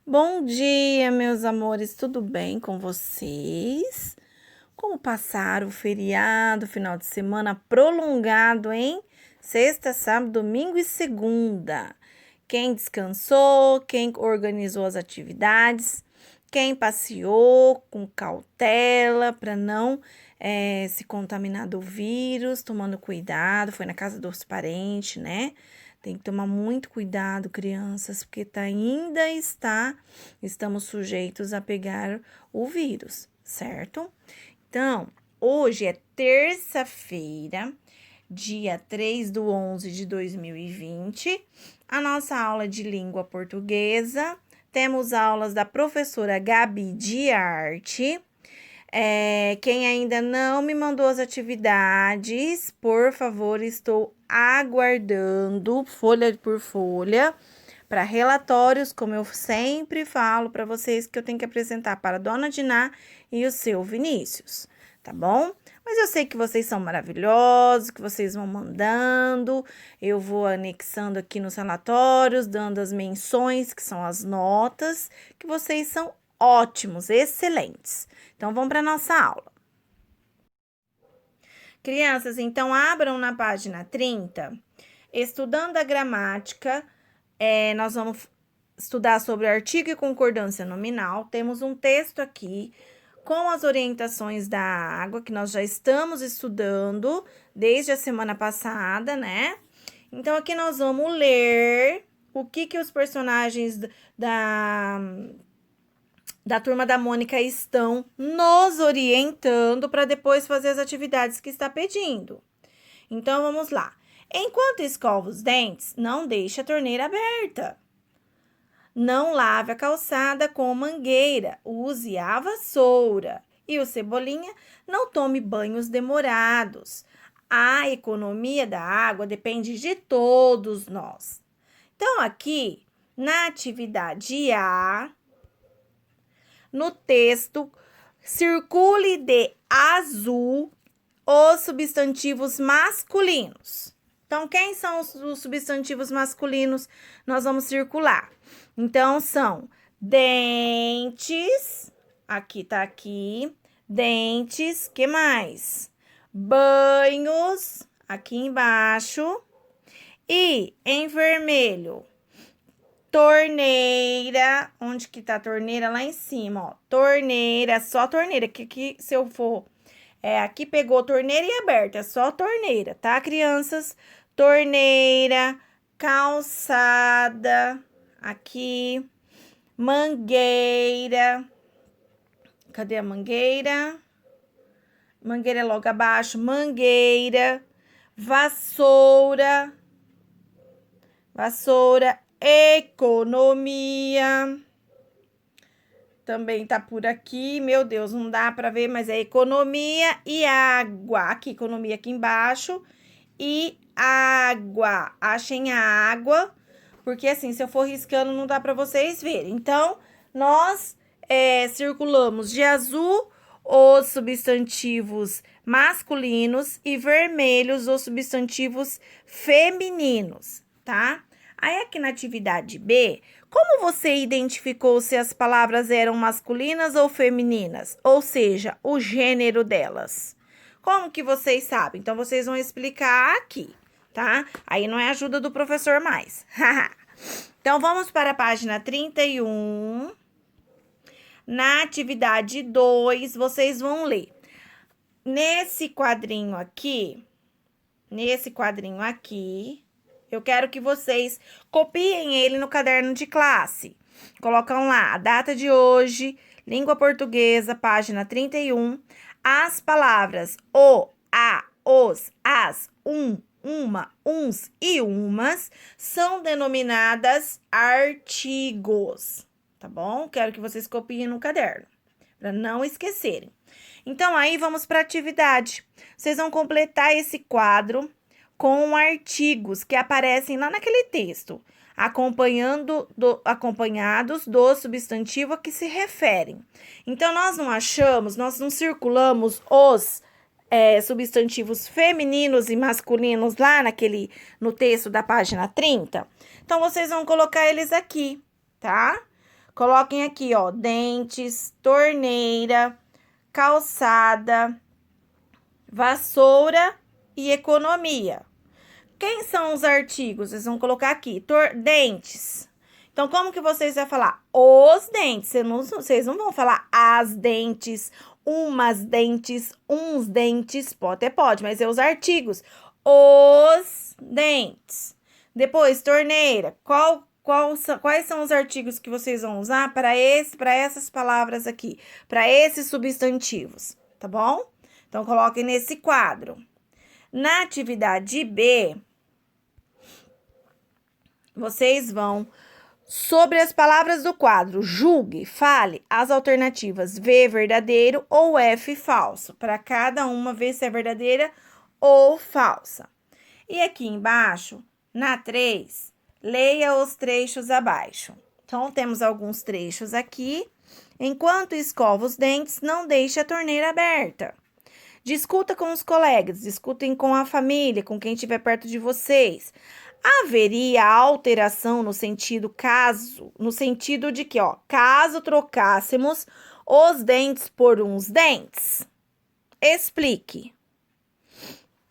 Bom dia, meus amores, tudo bem com vocês? Como passaram o feriado, final de semana prolongado, hein? Sexta, sábado, domingo e segunda. Quem descansou, quem organizou as atividades, quem passeou com cautela para não se contaminar do vírus, tomando cuidado, foi na casa dos parentes, né? Tem que tomar muito cuidado, crianças, porque estamos sujeitos a pegar o vírus, certo? Então, hoje é terça-feira, dia 3/11 de 2020, a nossa aula de língua portuguesa. Temos aulas da professora Gabi de arte. Quem ainda não me mandou as atividades, por favor, estou aguardando folha por folha para relatórios, como eu sempre falo para vocês que eu tenho que apresentar para a dona Diná e o seu Vinícius, tá bom? Mas eu sei que vocês são maravilhosos, que vocês vão mandando, eu vou anexando aqui nos relatórios, dando as menções, que são as notas, que vocês são ótimos, excelentes. Então, vamos para a nossa aula. Crianças, então, abram na página 30, estudando a gramática, nós vamos estudar sobre artigo e concordância nominal. Temos um texto aqui com as orientações da água, que nós já estamos estudando desde a semana passada, né? Então, aqui nós vamos ler o que os personagens da turma da Mônica estão nos orientando para depois fazer as atividades que está pedindo. Então, vamos lá. Enquanto escova os dentes, não deixe a torneira aberta. Não lave a calçada com mangueira, use a vassoura. E o Cebolinha, não tome banhos demorados. A economia da água depende de todos nós. Então, aqui, na atividade A, no texto, circule de azul os substantivos masculinos. Então, quem são os substantivos masculinos? Nós vamos circular. Então, são dentes, aqui, dentes, que mais? Banhos, aqui embaixo, e em vermelho, torneira, onde que tá a torneira? Lá em cima, ó, torneira, só torneira, que aqui, se eu for, aqui pegou torneira e aberta, é só torneira, tá, crianças? Torneira, calçada, aqui, mangueira, cadê a mangueira? Mangueira é logo abaixo, mangueira, vassoura, economia, também tá por aqui, meu Deus, não dá para ver, mas é economia e água, aqui, economia aqui embaixo, e água, achem a água, porque assim, se eu for riscando, não dá para vocês verem. Então, nós circulamos de azul os substantivos masculinos e vermelhos os substantivos femininos, tá? Aí, aqui na atividade B, como você identificou se as palavras eram masculinas ou femininas? Ou seja, o gênero delas. Como que vocês sabem? Então, vocês vão explicar aqui, tá? Aí não é ajuda do professor mais. Então, vamos para a página 31. Na atividade 2, vocês vão ler. Nesse quadrinho aqui, eu quero que vocês copiem ele no caderno de classe. Colocam lá a data de hoje, língua portuguesa, página 31. As palavras o, a, os, as, uma, uns e umas são denominadas artigos, tá bom? Quero que vocês copiem no caderno, para não esquecerem. Então, aí vamos para a atividade. Vocês vão completar esse quadro com artigos que aparecem lá naquele texto, acompanhados do substantivo a que se referem. Então, nós não circulamos os substantivos femininos e masculinos lá no texto da página 30. Então, vocês vão colocar eles aqui, tá? Coloquem aqui, ó, dentes, torneira, calçada, vassoura e economia. Quem são os artigos? Vocês vão colocar aqui, dentes. Então, como que vocês vão falar? Os dentes. Vocês não vão falar as dentes, umas dentes, uns dentes. Pode, mas é os artigos. Os dentes. Depois, torneira. Quais são os artigos que vocês vão usar para essas palavras aqui? Para esses substantivos, tá bom? Então, coloquem nesse quadro. Na atividade B, vocês vão, sobre as palavras do quadro, julgue, fale as alternativas V, verdadeiro, ou F, falso. Para cada uma, ver se é verdadeira ou falsa. E aqui embaixo, na 3, leia os trechos abaixo. Então, temos alguns trechos aqui. Enquanto escova os dentes, não deixe a torneira aberta. Discuta com os colegas, discutem com a família, com quem estiver perto de vocês. Haveria alteração no sentido de que, ó, caso trocássemos os dentes por uns dentes? Explique.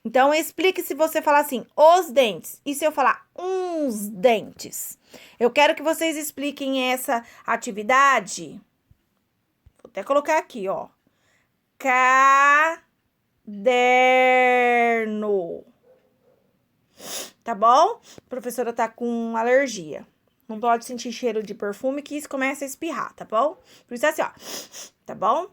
Então, explique se você falar assim, os dentes. E se eu falar uns dentes? Eu quero que vocês expliquem essa atividade. Vou até colocar aqui, ó. Caderno. Tá bom? A professora tá com alergia. Não pode sentir cheiro de perfume que isso começa a espirrar, tá bom? Por isso é assim, ó. Tá bom?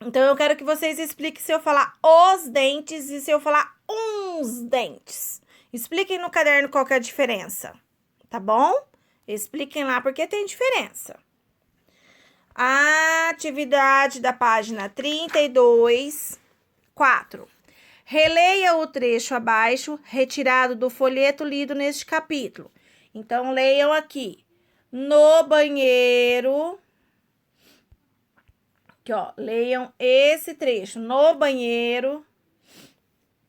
Então, eu quero que vocês expliquem se eu falar os dentes e se eu falar uns dentes. Expliquem no caderno qual que é a diferença, tá bom? Expliquem lá porque tem diferença. A atividade da página 32, 4. Releia o trecho abaixo, retirado do folheto lido neste capítulo. Então, leiam aqui. No banheiro... Aqui, ó, leiam esse trecho. No banheiro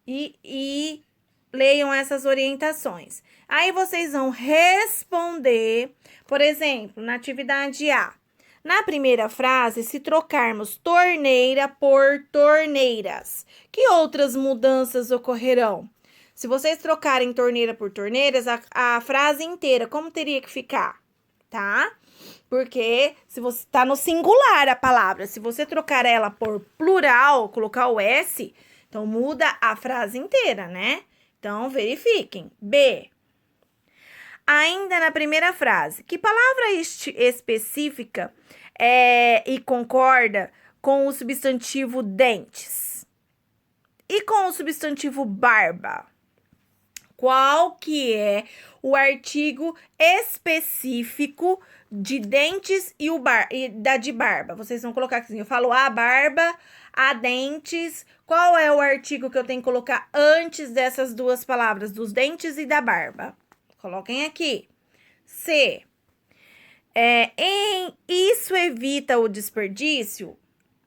e leiam essas orientações. Aí, vocês vão responder, por exemplo, na atividade A. Na primeira frase, se trocarmos torneira por torneiras, que outras mudanças ocorrerão? Se vocês trocarem torneira por torneiras, a frase inteira, como teria que ficar? Tá? Porque se você tá no singular a palavra, se você trocar ela por plural, colocar o S, então muda a frase inteira, né? Então, verifiquem. B. Ainda na primeira frase, que palavra específica e concorda com o substantivo dentes? E com o substantivo barba? Qual que é o artigo específico de dentes e da de barba? Vocês vão colocar aqui, eu falo a barba, a dentes. Qual é o artigo que eu tenho que colocar antes dessas duas palavras, dos dentes e da barba? Coloquem aqui. C. Isso evita o desperdício?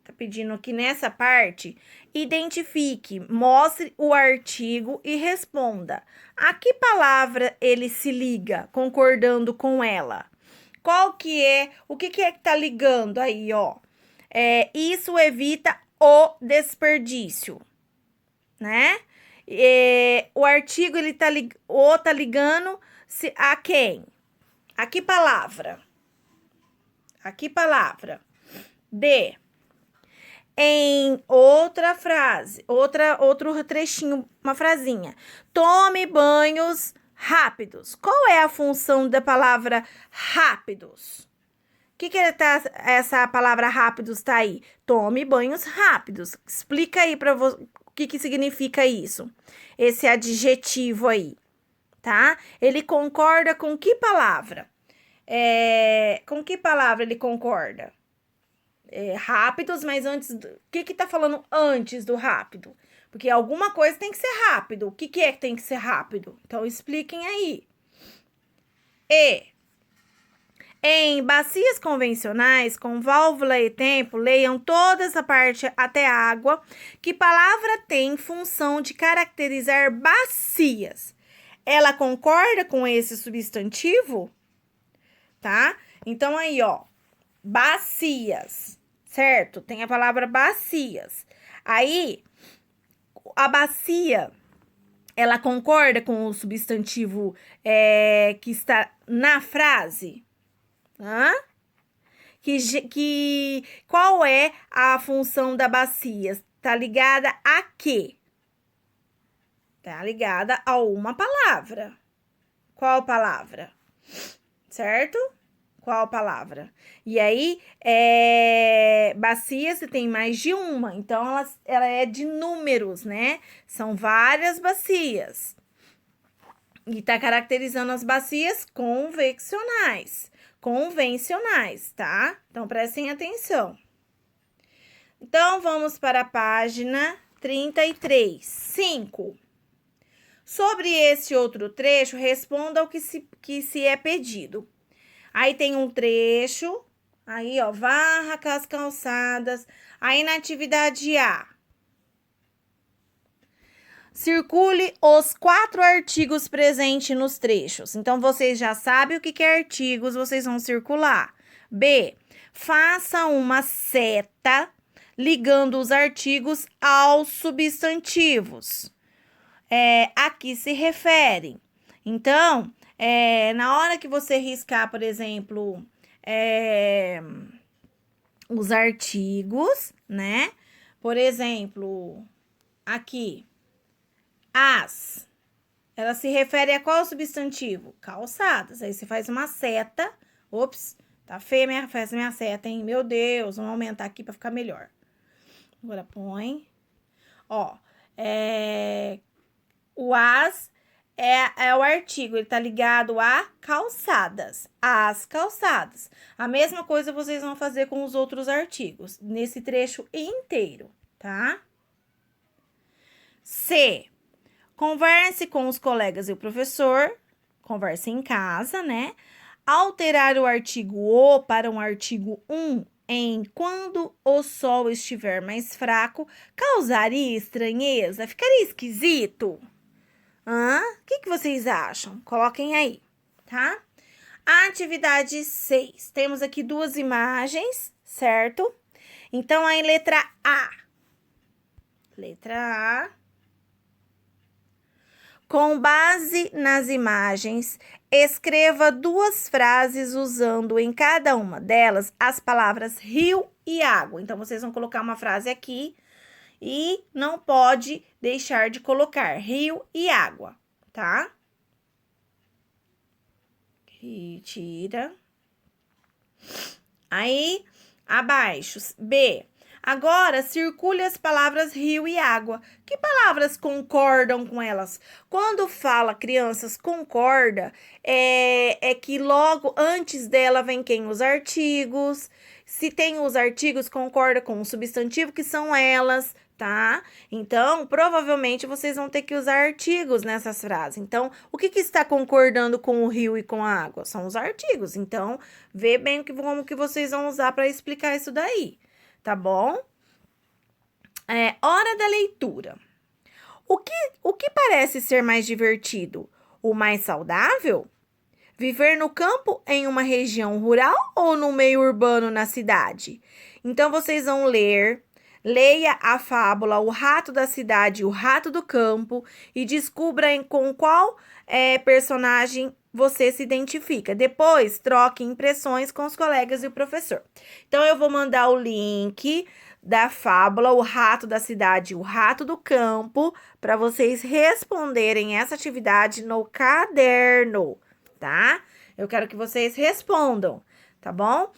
Tá pedindo aqui nessa parte. Identifique, mostre o artigo e responda. A que palavra ele se liga, concordando com ela? O que é que tá ligando aí, ó? Isso evita o desperdício, né? O artigo, ele tá ligando a quem? A que palavra? A que palavra? D. Em outra frase, outro trechinho, uma frasinha. Tome banhos rápidos. Qual é a função da palavra rápidos? O que essa palavra rápidos tá aí? Tome banhos rápidos. Explica aí para você o que significa isso. Esse adjetivo aí, tá? Ele concorda com que palavra? Com que palavra ele concorda? Rápidos, mas antes... O que tá falando antes do rápido? Porque alguma coisa tem que ser rápido. O que é que tem que ser rápido? Então, expliquem aí. E. Em bacias convencionais, com válvula e tempo, leiam toda essa parte até água. Que palavra tem função de caracterizar bacias? Ela concorda com esse substantivo? Tá? Então, aí, ó. bacias, certo? Tem a palavra bacias. Aí, a bacia, ela concorda com o substantivo que está na frase? Hã? Qual é a função da bacia? Tá ligada a quê? Tá ligada a uma palavra. Qual palavra? Certo? Qual palavra? E aí, bacia você tem mais de uma, então ela é de números, né? São várias bacias. E tá caracterizando as bacias convencionais, tá? Então, prestem atenção. Então, vamos para a página 33. 5. Sobre esse outro trecho, responda o que se é pedido. Aí tem um trecho, aí, ó, varra as calçadas. Aí na atividade A, circule os 4 artigos presentes nos trechos. Então, vocês já sabem o que é artigos, vocês vão circular. B, faça uma seta ligando os artigos aos substantivos. A que se referem. Então, na hora que você riscar, por exemplo, os artigos, né? Por exemplo, aqui, as. Ela se refere a qual substantivo? Calçadas. Aí você faz uma seta. Ops, tá feia faz minha seta, hein? Meu Deus, vamos aumentar aqui para ficar melhor. Agora põe. Ó, o as é o artigo, ele tá ligado a calçadas. As calçadas. A mesma coisa vocês vão fazer com os outros artigos, nesse trecho inteiro, tá? C. Converse com os colegas e o professor. Converse em casa, né? Alterar o artigo o para um artigo em quando o sol estiver mais fraco causaria estranheza? Ficaria esquisito? O que vocês acham? Coloquem aí, tá? A atividade 6. Temos aqui 2 imagens, certo? Então, aí, letra A. Letra A. Com base nas imagens, escreva 2 frases usando em cada uma delas as palavras rio e água. Então, vocês vão colocar uma frase aqui e não pode deixar de colocar rio e água, tá? Retira. Aí, abaixo, B. Agora, circule as palavras rio e água. Que palavras concordam com elas? Quando fala crianças concorda, é que logo antes dela vem quem? Os artigos. Se tem os artigos, concorda com o substantivo, que são elas, tá? Então, provavelmente, vocês vão ter que usar artigos nessas frases. Então, o que está concordando com o rio e com a água? São os artigos. Então, vê bem como que vocês vão usar para explicar isso daí, tá bom? Hora da leitura. O que parece ser mais divertido? O mais saudável? Viver no campo em uma região rural ou no meio urbano na cidade? Então, vocês vão leia a fábula O Rato da Cidade e o Rato do Campo e descubra com qual personagem você se identifica. Depois, troque impressões com os colegas e o professor. Então, eu vou mandar o link da fábula O Rato da Cidade e o Rato do Campo para vocês responderem essa atividade no caderno, tá? Eu quero que vocês respondam, tá bom?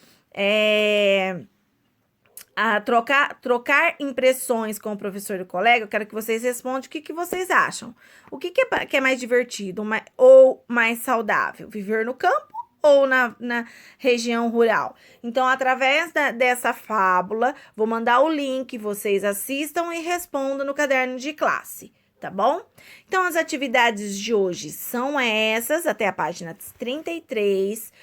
Trocar impressões com o professor e o colega, eu quero que vocês respondam o que vocês acham. O que é mais divertido ou mais saudável? Viver no campo ou na região rural? Então, através dessa fábula, vou mandar o link, vocês assistam e respondam no caderno de classe, tá bom? Então, as atividades de hoje são essas, até a página 33.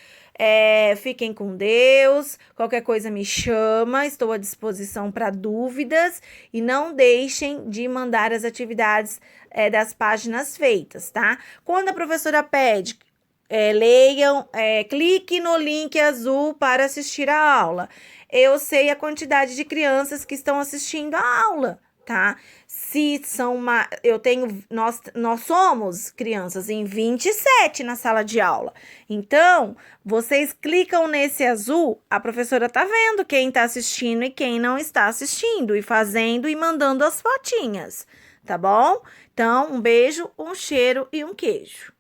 Fiquem com Deus, qualquer coisa me chama, estou à disposição para dúvidas e não deixem de mandar as atividades das páginas feitas, tá? Quando a professora pede leiam, clique no link azul para assistir a aula. Eu sei a quantidade de crianças que estão assistindo a aula, tá? Se são nós somos crianças em 27 na sala de aula. Então, vocês clicam nesse azul, a professora tá vendo quem tá assistindo e quem não está assistindo, e fazendo e mandando as fotinhas, tá bom? Então, um beijo, um cheiro e um queijo.